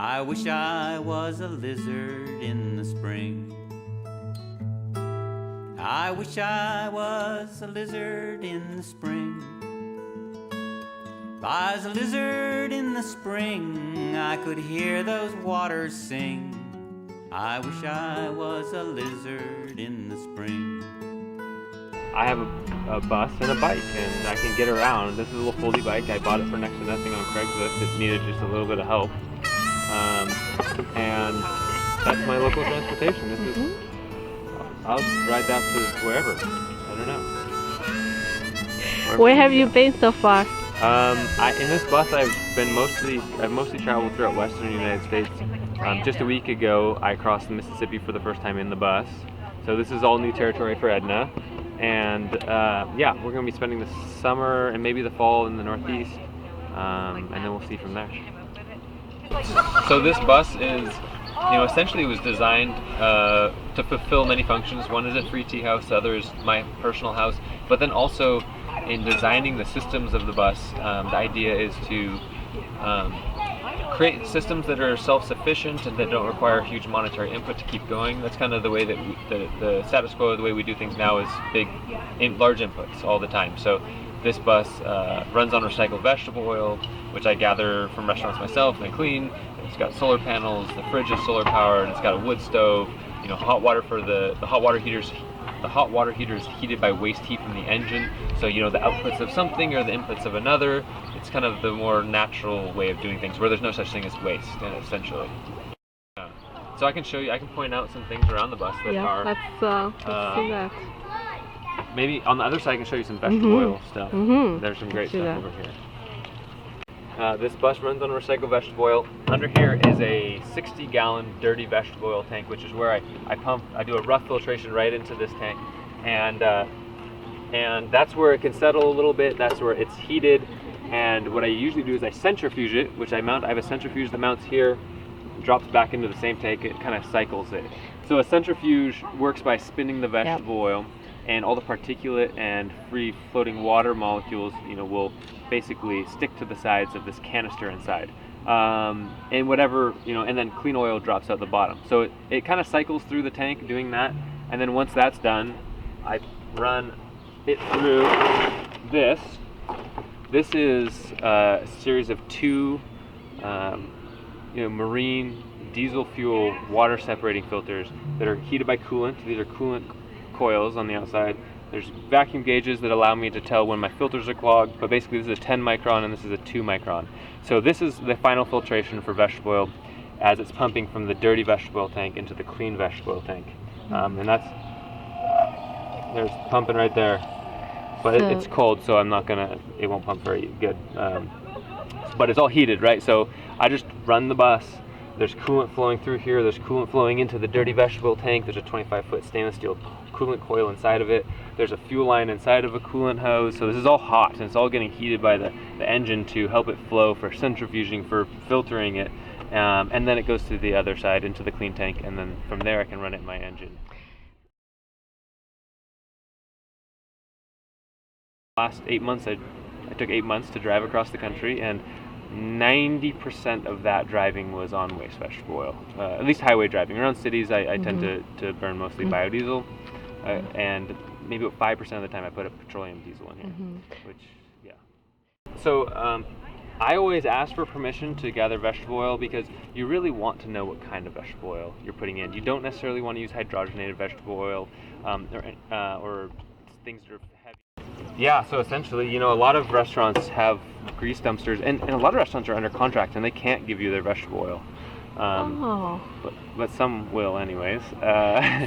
I wish I was a lizard in the spring. I wish I was a lizard in the spring. If I was a lizard in the spring, I could hear those waters sing. I wish I was a lizard in the spring. I have a bus and a bike, and I can get around. This is a little foldy bike. I bought it for next to nothing on Craigslist. It needed just a little bit of help. And that's my local transportation. This is, I'll ride that to wherever. I don't know. Where have you been so far? In this bus, I've mostly traveled throughout Western United States. Just a week ago, I crossed the Mississippi for the first time in the bus. So this is all new territory for Edna. And yeah, we're going to be spending the summer and maybe the fall in the Northeast, and then we'll see from there. So this bus is, essentially it was designed to fulfill many functions. One is a free tea house, the other is my personal house. But then also in designing the systems of the bus, the idea is to create systems that are self-sufficient and that don't require huge monetary input to keep going. That's kind of the way that the status quo, the way we do things now, is large inputs all the time. So this bus runs on recycled vegetable oil, which I gather from restaurants myself and clean. It's got solar panels, the fridge is solar powered, it's got a wood stove, hot water for the hot water heaters. The hot water heater is heated by waste heat from the engine, so the outputs of something or the inputs of another. It's kind of the more natural way of doing things, where there's no such thing as waste, essentially. So I can show you, I can point out some things around the bus that are... Let's see that. Maybe on the other side I can show you some vegetable oil stuff. There's some great stuff over here. This bus runs on recycled vegetable oil. Under here is a 60-gallon dirty vegetable oil tank, which is where I do a rough filtration right into this tank, and that's where it can settle a little bit. That's where it's heated, and what I usually do is I centrifuge it, which I have a centrifuge that mounts here, drops back into the same tank. It kind of cycles it. So a centrifuge works by spinning the vegetable oil, and all the particulate and free floating water molecules, will basically stick to the sides of this canister inside. And whatever, and then clean oil drops out the bottom. So it kind of cycles through the tank doing that. And then once that's done, I run it through this. This is a series of two, marine diesel fuel water separating filters that are heated by coolant. These are coolant coils on the outside. There's vacuum gauges that allow me to tell when my filters are clogged, but basically this is a 10 micron and this is a 2 micron. So this is the final filtration for vegetable oil as it's pumping from the dirty vegetable oil tank into the clean vegetable oil tank. And there's pumping right there. But it's cold, so it won't pump very good. But it's all heated, right? So I just run the bus. There's coolant flowing through here. There's coolant flowing into the dirty vegetable tank. There's a 25-foot stainless steel coolant coil inside of it. There's a fuel line inside of a coolant hose. So this is all hot, and it's all getting heated by the engine to help it flow for centrifuging, for filtering it. And then it goes to the other side into the clean tank, and then from there I can run it in my engine. Last 8 months, I took 8 months to drive across the country, and 90% of that driving was on waste vegetable oil. At least highway driving. Around cities, I tend to burn mostly biodiesel, and maybe about 5% of the time I put a petroleum diesel in here, which, yeah. So I always ask for permission to gather vegetable oil because you really want to know what kind of vegetable oil you're putting in. You don't necessarily want to use hydrogenated vegetable oil or things that are heavy. Yeah, so essentially, a lot of restaurants have grease dumpsters, and a lot of restaurants are under contract and they can't give you their vegetable oil. But some will anyways.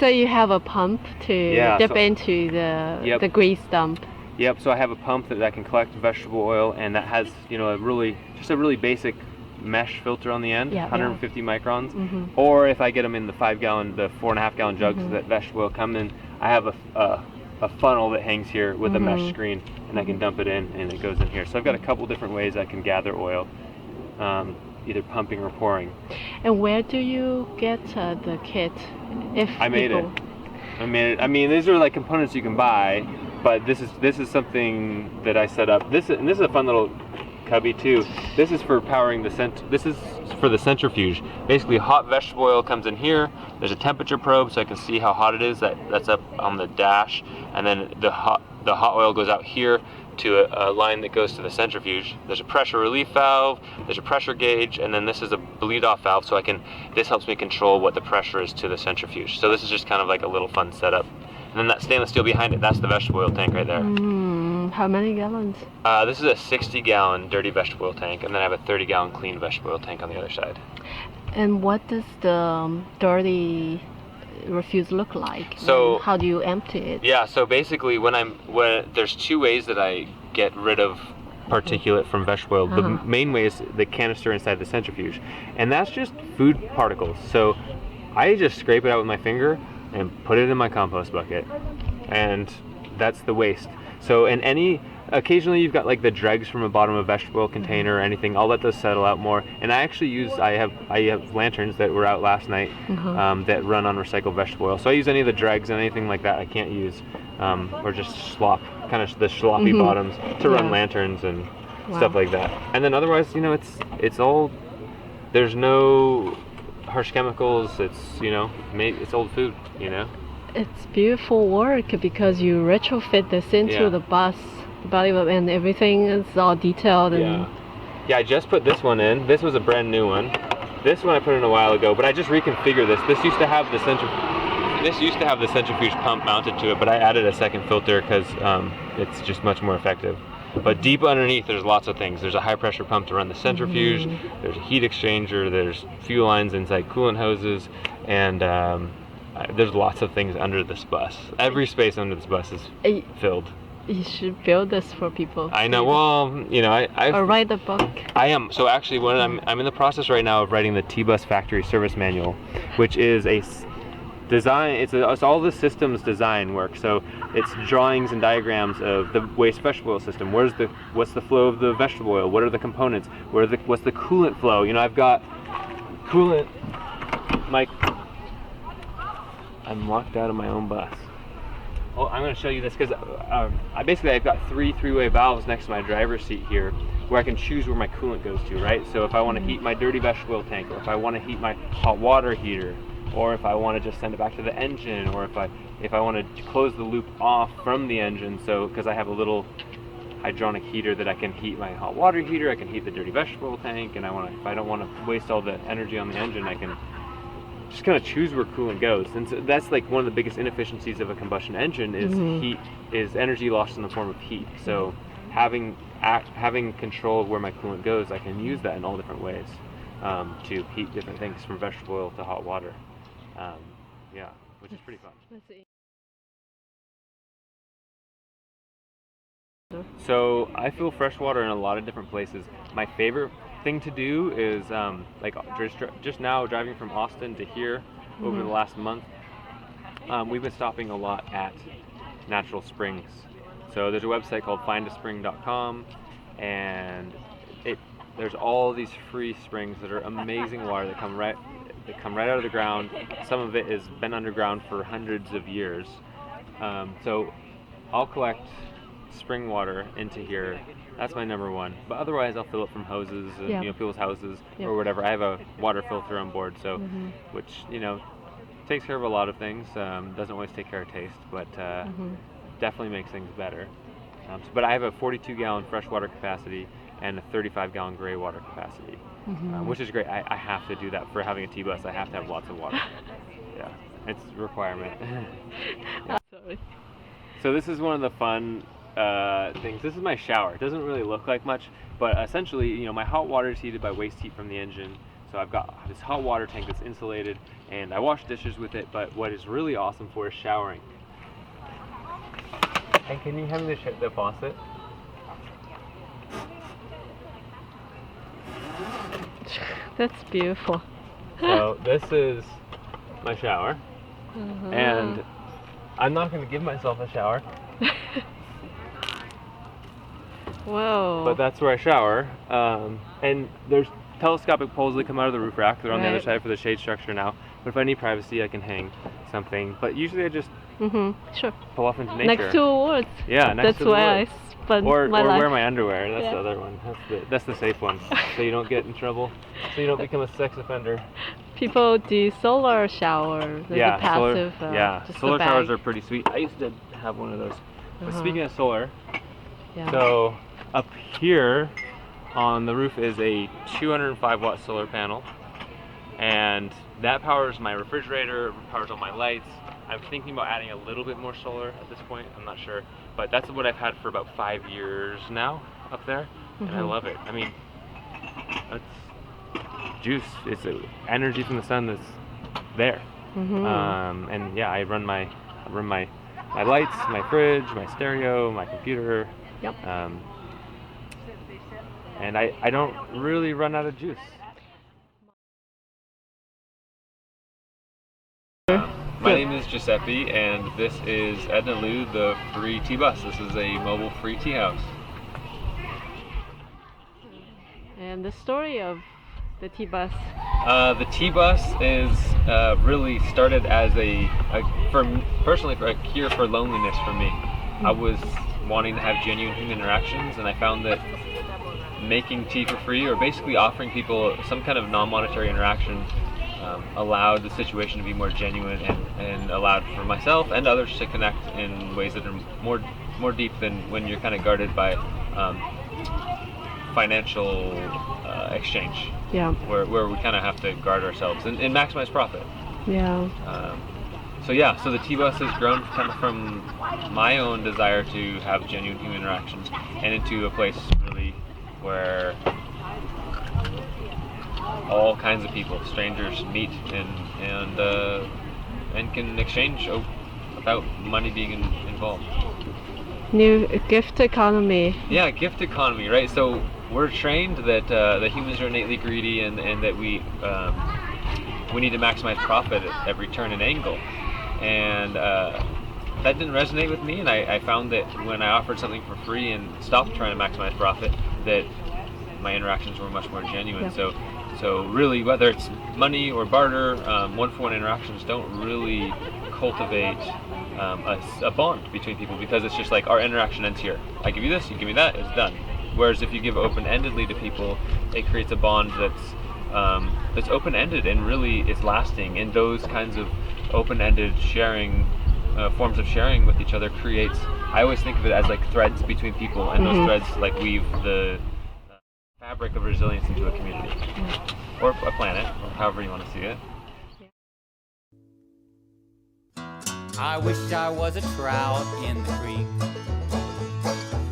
So you have a pump to dip into the grease dump. Yep, so I have a pump that can collect vegetable oil, and that has, a really basic mesh filter on the end, 150 microns. Or if I get them in the 4.5-gallon jugs that vegetable oil come in, I have a funnel that hangs here with a mesh screen, and I can dump it in and it goes in here. So I've got a couple different ways I can gather oil, either pumping or pouring. And where do you get the kit? I made it. I mean, these are like components you can buy, but this is something that I set up. This is a fun little cubby too. This is for powering the this is for the centrifuge. Basically, hot vegetable oil comes in here. There's a temperature probe, so I can see how hot it is. That's up on the dash, and then the hot oil goes out here to a line that goes to the centrifuge. There's a pressure relief valve, there's a pressure gauge, and then this is a bleed off valve, so this helps me control what the pressure is to the centrifuge. So this is just kind of like a little fun setup. And then that stainless steel behind it, that's the vegetable oil tank right there. How many gallons? This is a 60-gallon dirty vegetable oil tank, and then I have a 30-gallon clean vegetable oil tank on the other side. And what does the dirty refuse look like? So and how do you empty it? Yeah, so basically when there's two ways that I get rid of particulate from vegetable oil. The main way is the canister inside the centrifuge, and that's just food particles. So I just scrape it out with my finger and put it in my compost bucket, and that's the waste. So occasionally you've got like the dregs from the bottom of a vegetable oil container or anything. I'll let those settle out more, and I actually I have lanterns that were out last night that run on recycled vegetable oil. So I use any of the dregs and anything like that I can't use, or just slop, kind of the sloppy bottoms to run lanterns and stuff like that. And then otherwise, it's all, there's no harsh chemicals. It's it's old food. It's beautiful work because you retrofit this into the bus. Body and everything is all detailed. And I just put this one in. This was a brand new one. This one I put in a while ago, but I just reconfigured this. This used to have the centrifuge pump mounted to it, but I added a second filter because it's just much more effective. But deep underneath, there's lots of things. There's a high pressure pump to run the centrifuge. There's a heat exchanger. There's fuel lines inside coolant hoses, and there's lots of things under this bus. Every space under this bus is filled. You should build this for people. I know. Well, or write a book. I am. So actually, I'm in the process right now of writing the T-Bus Factory Service Manual, which is a design. It's all the systems design work. So it's drawings and diagrams of the waste vegetable oil system. What's the flow of the vegetable oil? What are the components? What's the coolant flow? I've got coolant. I'm locked out of my own bus. Well, I'm going to show you this because I've got three-way valves next to my driver's seat here where I can choose where my coolant goes to, right? So if I want to heat my dirty vegetable oil tank, or if I want to heat my hot water heater, or if I want to just send it back to the engine, or if I want to close the loop off from the engine, so because I have a little hydronic heater that I can heat my hot water heater, I can heat the dirty vegetable oil tank, and if I don't want to waste all the energy on the engine, I can just kind of choose where coolant goes. And so that's like one of the biggest inefficiencies of a combustion engine is energy lost in the form of heat. So having control of where my coolant goes, I can use that in all different ways to heat different things from vegetable oil to hot water. Which is pretty fun. Let's see. So I fill fresh water in a lot of different places. My favorite thing to do is just now driving from Austin to here over the last month, we've been stopping a lot at natural springs. So there's a website called findaspring.com, and there's all these free springs that are amazing water that come right out of the ground. Some of it has been underground for hundreds of years. So I'll collect spring water into here. That's my number one. But otherwise, I'll fill it from hoses, people's houses or whatever. I have a water filter on board, so which takes care of a lot of things. Doesn't always take care of taste, but definitely makes things better. But I have a 42-gallon freshwater capacity and a 35-gallon gray water capacity, which is great. I have to do that for having a T-bus. I have to have lots of water. Yeah, it's a requirement. Sorry. So this is one of the fun things. This is my shower. It doesn't really look like much, but essentially, my hot water is heated by waste heat from the engine. So I've got this hot water tank that's insulated, and I wash dishes with it. But what is really awesome for is showering. And can you hand me the faucet? That's beautiful. So this is my shower, and I'm not going to give myself a shower. Whoa. But that's where I shower, and there's telescopic poles that come out of the roof rack. They're on the other side for the shade structure now. But if I need privacy, I can hang something. But usually I just pull off into nature. Next to the woods. Yeah, next to the woods. That's why but Or my life. wear my underwear. That's Yeah. the other one. That's the safe one. So you don't get in trouble. So you don't become a sex offender. People do solar shower. There's a passive. Just Solar the showers bag. are pretty sweet. I used to have one of those. But Uh-huh. speaking of solar, Yeah. so up here on the roof is a 205 watt solar panel, and that powers my refrigerator, powers all my lights. I'm thinking about adding a little bit more solar at this point. I'm not sure, but that's what I've had for about 5 years now up there, and I Mhm. love it. I mean, it's juice. It's energy from the sun that's there. Mhm. And yeah, I run my lights, my fridge, my stereo, my computer. Yep. And I don't really run out of juice. My name is Giuseppe, and this is Edna Lu, the free tea bus. This is a mobile free tea house. And the story of the tea bus. The tea bus is really started as personally for a cure for loneliness for me. I was wanting to have genuine human interactions, and I found that making tea for free, or basically offering people some kind of non-monetary interaction, allowed the situation to be more genuine and allowed for myself and others to connect in ways that are more deep than when you're kind of guarded by financial exchange. Yeah. Where we kind of have to guard ourselves and maximize profit. Yeah. So the tea bus has grown kind of from my own desire to have genuine human interactions and into a place really where all kinds of people, strangers, meet and can exchange without money being involved. New gift economy. Yeah, gift economy, right? So we're trained that humans are innately greedy and that we need to maximize profit at every turn and angle. And that didn't resonate with me, and I found that when I offered something for free and stopped trying to maximize profit, that my interactions were much more genuine. Yeah. So really, whether it's money or barter, one-for-one interactions don't really cultivate a bond between people, because it's just like our interaction ends here. I give you this, you give me that, it's done. Whereas if you give open-endedly to people, it creates a bond that's open-ended and really is lasting. And those kinds of open-ended sharing, forms of sharing with each other creates, I always think of it as like threads between people, and those threads like weave the fabric of resilience into a community or a planet, or however you want to see it. I wish I was a trout in the creek.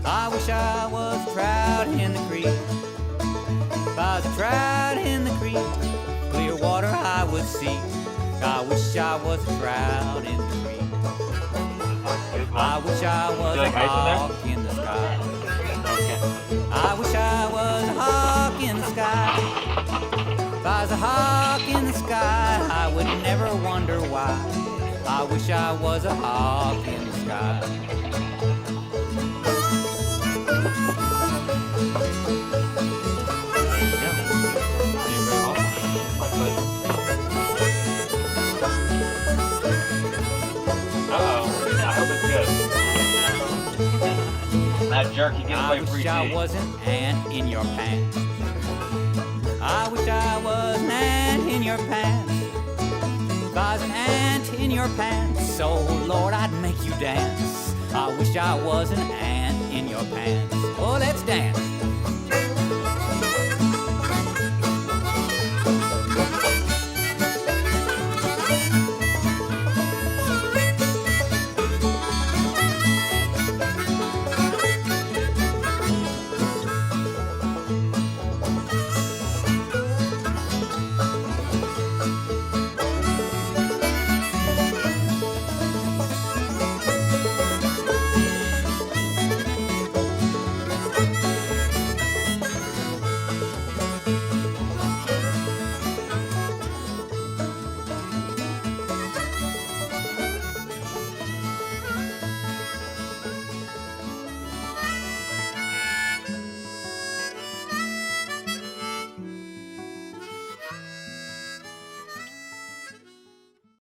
I wish I was a trout in the creek. If I was a trout in the creek, clear water I would seek. I wish I was a trout in the creek. I wish I was a hawk in the sky. I wish I was a hawk in the sky. If I was a hawk in the sky, I would never wonder why. I wish I was a hawk in the sky. Uh-oh, I hope it's good. That jerk, you get I away wish free I tea. was an ant in your pants. I wish I was an ant in your pants. If I was an ant in your pants, oh Lord, I'd make you dance. I wish I was an ant in your pants. Oh, let's dance.